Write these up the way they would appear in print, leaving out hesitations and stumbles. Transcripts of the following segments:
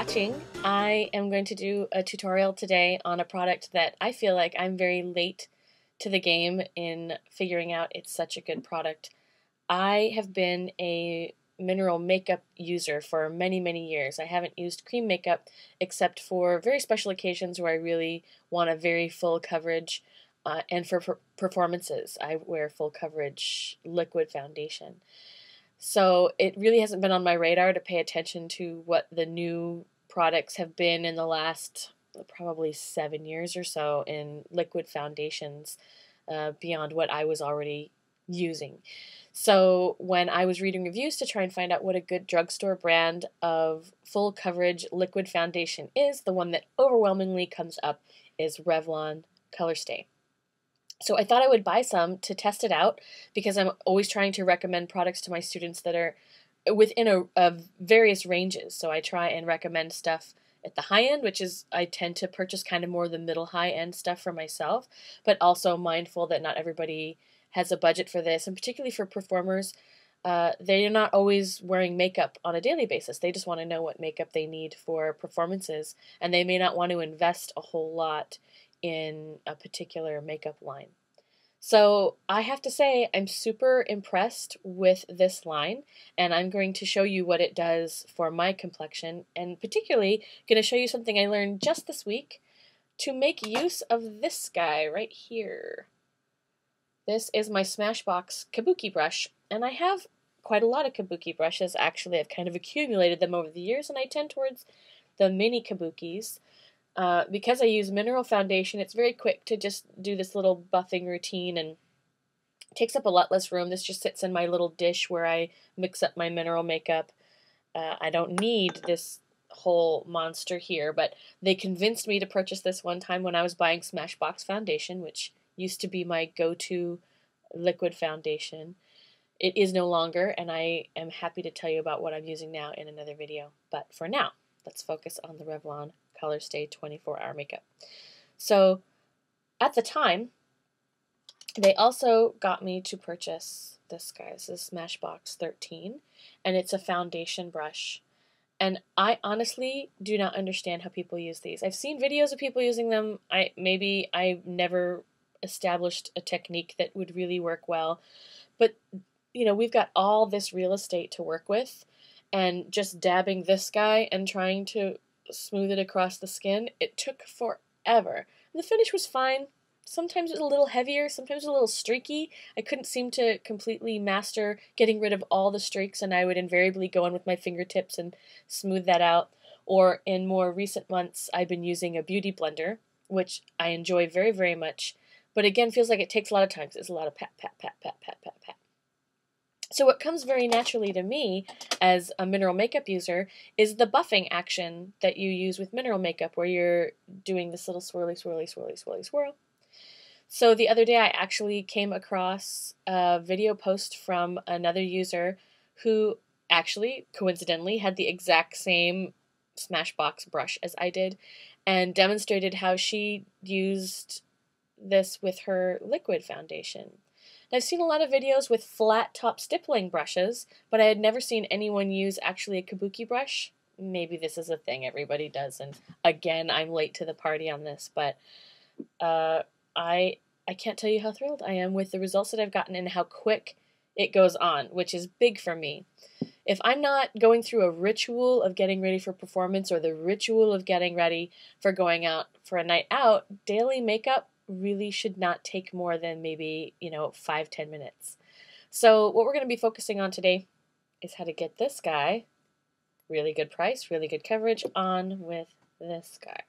watching. I am going to do a tutorial today on a product that I feel like I'm very late to the game in figuring out it's such a good product. I have been a mineral makeup user for many, many years. I haven't used cream makeup except for very special occasions where I really want a very full coverage, and for performances I wear full coverage liquid foundation. So it really hasn't been on my radar to pay attention to what the new products have been in the last probably 7 years or so in liquid foundations, beyond what I was already using. So when I was reading reviews to try and find out what a good drugstore brand of full coverage liquid foundation is, the one that overwhelmingly comes up is Revlon ColorStay. So I thought I would buy some to test it out because I'm always trying to recommend products to my students that are within a various ranges. So I try and recommend stuff at the high end, which is I tend to purchase kind of more the middle high end stuff for myself, but also mindful that not everybody has a budget for this, and particularly for performers, they're not always wearing makeup on a daily basis. They just want to know what makeup they need for performances, and they may not want to invest a whole lot in a particular makeup line. So I have to say I'm super impressed with this line, and I'm going to show you what it does for my complexion, and particularly going to show you something I learned just this week to make use of this guy right here. This is my Smashbox Kabuki brush, and I have quite a lot of Kabuki brushes. Actually, I've kind of accumulated them over the years, and I tend towards the mini Kabukis. Because I use mineral foundation, it's very quick to just do this little buffing routine and takes up a lot less room. This just sits in my little dish where I mix up my mineral makeup. I don't need this whole monster here, but they convinced me to purchase this one time when I was buying Smashbox foundation, which used to be my go-to liquid foundation. It is no longer, and I am happy to tell you about what I'm using now in another video. But for now, let's focus on the Revlon ColorStay 24-hour makeup. So at the time, they also got me to purchase this guy. This is Smashbox 13, and it's a foundation brush. And I honestly do not understand how people use these. I've seen videos of people using them. Maybe I've never established a technique that would really work well. But, you know, we've got all this real estate to work with, and just dabbing this guy and trying to smooth it across the skin, it took forever. The finish was fine. Sometimes it was a little heavier, sometimes it was a little streaky. I couldn't seem to completely master getting rid of all the streaks, and I would invariably go in with my fingertips and smooth that out. Or in more recent months, I've been using a beauty blender, which I enjoy very, very much, but again, feels like it takes a lot of time because it's a lot of pat, pat, pat, pat, pat, pat, pat. So what comes very naturally to me as a mineral makeup user is the buffing action that you use with mineral makeup, where you're doing this little swirly, swirly, swirly, swirly, swirl. So the other day I actually came across a video post from another user who actually, coincidentally, had the exact same Smashbox brush as I did, and demonstrated how she used this with her liquid foundation. I've seen a lot of videos with flat top stippling brushes, but I had never seen anyone use actually a Kabuki brush. Maybe this is a thing everybody does, and again, I'm late to the party on this, but I can't tell you how thrilled I am with the results that I've gotten and how quick it goes on, which is big for me. If I'm not going through a ritual of getting ready for performance or the ritual of getting ready for going out for a night out, daily makeup really should not take more than maybe, 5-10 minutes. So what we're going to be focusing on today is how to get this guy, really good price, really good coverage, on with this guy.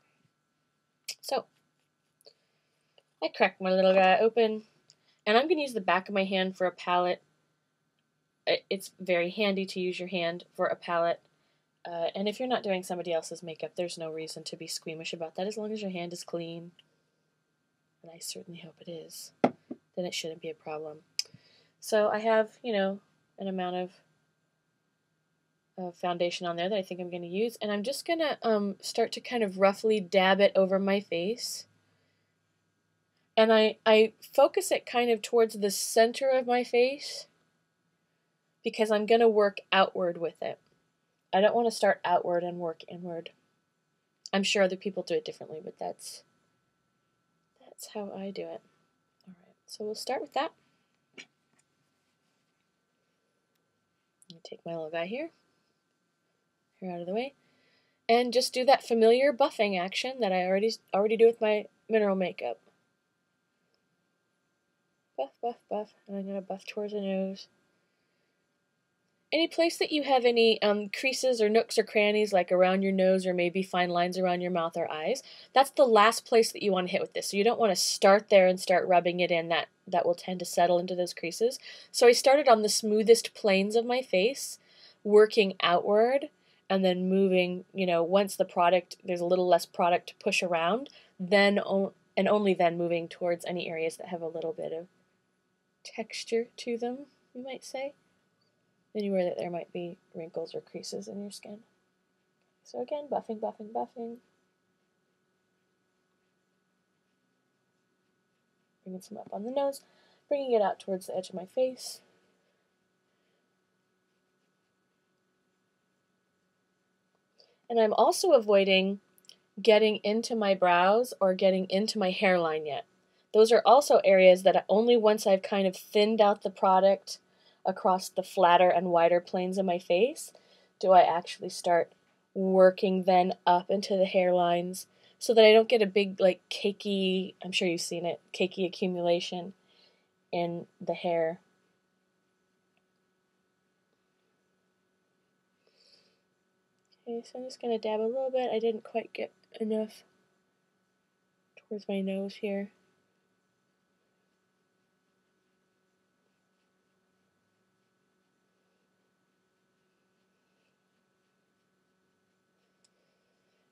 So I cracked my little guy open, and I'm going to use the back of my hand for a palette. It's very handy to use your hand for a palette, and if you're not doing somebody else's makeup, there's no reason to be squeamish about that as long as your hand is clean. And I certainly hope it is, then it shouldn't be a problem. So I have, an amount of foundation on there that I think I'm going to use, and I'm just going to start to kind of roughly dab it over my face. And I focus it kind of towards the center of my face because I'm going to work outward with it. I don't want to start outward and work inward. I'm sure other people do it differently, but that's how I do it. All right, so we'll start with that. Take my little guy here out of the way, and just do that familiar buffing action that I already do with my mineral makeup. Buff, buff, buff, and I'm going to buff towards the nose. Any place that you have any creases or nooks or crannies, like around your nose or maybe fine lines around your mouth or eyes, that's the last place that you want to hit with this. So you don't want to start there and start rubbing it in. That will tend to settle into those creases. So I started on the smoothest planes of my face, working outward, and then moving, once there's a little less product to push around, then and only then moving towards any areas that have a little bit of texture to them, you might say. Anywhere that there might be wrinkles or creases in your skin. So again, buffing, buffing, buffing. Bringing some up on the nose, bringing it out towards the edge of my face. And I'm also avoiding getting into my brows or getting into my hairline yet. Those are also areas that only once I've kind of thinned out the product across the flatter and wider planes of my face do I actually start working then up into the hairlines so that I don't get a big, like, cakey, I'm sure you've seen it, cakey accumulation in the hair. Okay, so I'm just going to dab a little bit. I didn't quite get enough towards my nose here.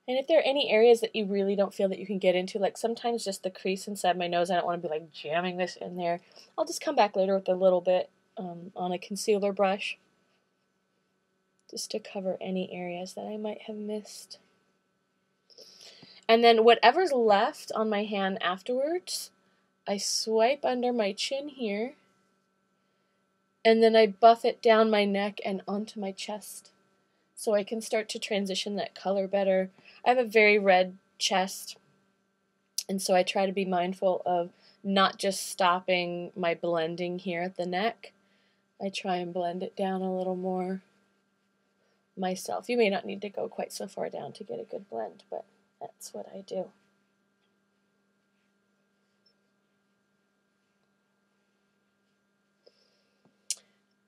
And if there are any areas that you really don't feel that you can get into, like sometimes just the crease inside my nose, I don't want to be like jamming this in there. I'll just come back later with a little bit on a concealer brush just to cover any areas that I might have missed. And then whatever's left on my hand afterwards, I swipe under my chin here, and then I buff it down my neck and onto my chest so I can start to transition that color better. I have a very red chest, and so I try to be mindful of not just stopping my blending here at the neck. I try and blend it down a little more myself. You may not need to go quite so far down to get a good blend, but that's what I do.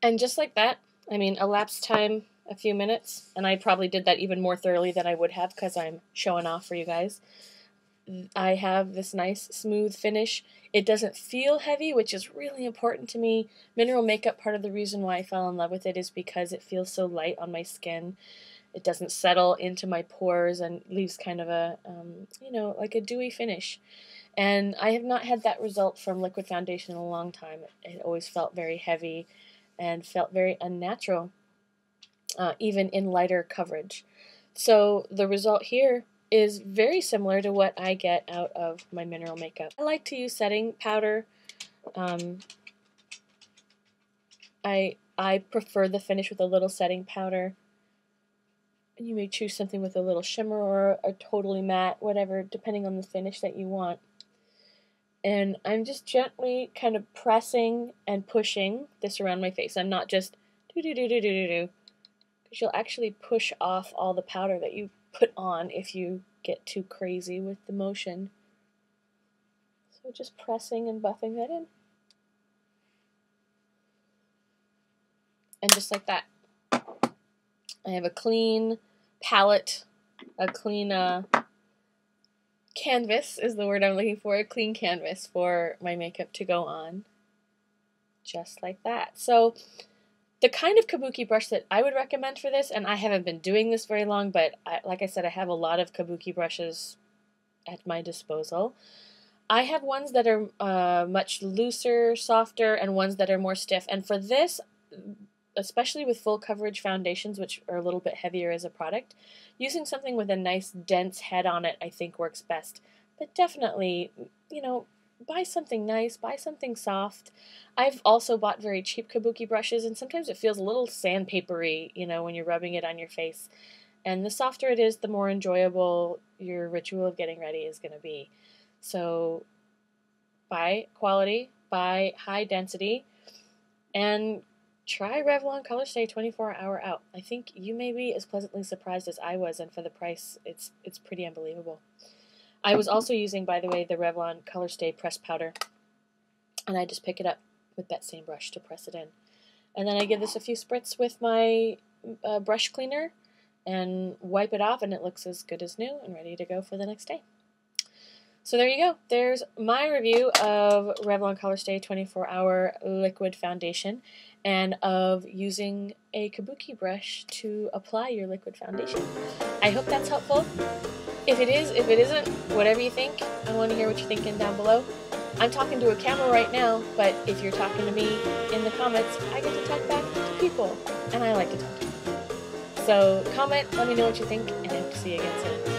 And just like that, I mean, elapsed time a few minutes, and I probably did that even more thoroughly than I would have because I'm showing off for you guys. I have this nice smooth finish. It doesn't feel heavy, which is really important to me. Mineral makeup, part of the reason why I fell in love with it is because it feels so light on my skin. It doesn't settle into my pores and leaves kind of a, like a dewy finish. And I have not had that result from liquid foundation in a long time. It always felt very heavy and felt very unnatural, even in lighter coverage. So the result here is very similar to what I get out of my mineral makeup. I like to use setting powder. I prefer the finish with a little setting powder. You may choose something with a little shimmer or a totally matte, whatever, depending on the finish that you want. And I'm just gently kind of pressing and pushing this around my face. I'm not just do-do-do-do-do-do-do, because you'll actually push off all the powder that you put on if you get too crazy with the motion. So just pressing and buffing that in. And just like that, I have a clean palette, a clean canvas is the word I'm looking for, a clean canvas for my makeup to go on. Just like that. So the kind of Kabuki brush that I would recommend for this, and I haven't been doing this very long, but like I said, I have a lot of Kabuki brushes at my disposal. I have ones that are much looser, softer, and ones that are more stiff. And for this, especially with full coverage foundations, which are a little bit heavier as a product, using something with a nice dense head on it I think works best. But definitely, buy something nice, buy something soft. I've also bought very cheap Kabuki brushes, and sometimes it feels a little sandpapery, when you're rubbing it on your face. And the softer it is, the more enjoyable your ritual of getting ready is going to be. So buy quality, buy high density, and try Revlon ColorStay 24-hour out. I think you may be as pleasantly surprised as I was, and for the price, it's pretty unbelievable. I was also using, by the way, the Revlon ColorStay pressed powder, and I just pick it up with that same brush to press it in. And then I give this a few spritz with my brush cleaner and wipe it off, and it looks as good as new and ready to go for the next day. So there you go. There's my review of Revlon ColorStay 24-hour liquid foundation and of using a Kabuki brush to apply your liquid foundation. I hope that's helpful. If it is, if it isn't, whatever you think, I want to hear what you're thinking down below. I'm talking to a camera right now, but if you're talking to me in the comments, I get to talk back to people, and I like to talk to people. So comment, let me know what you think, and I hope to see you again soon.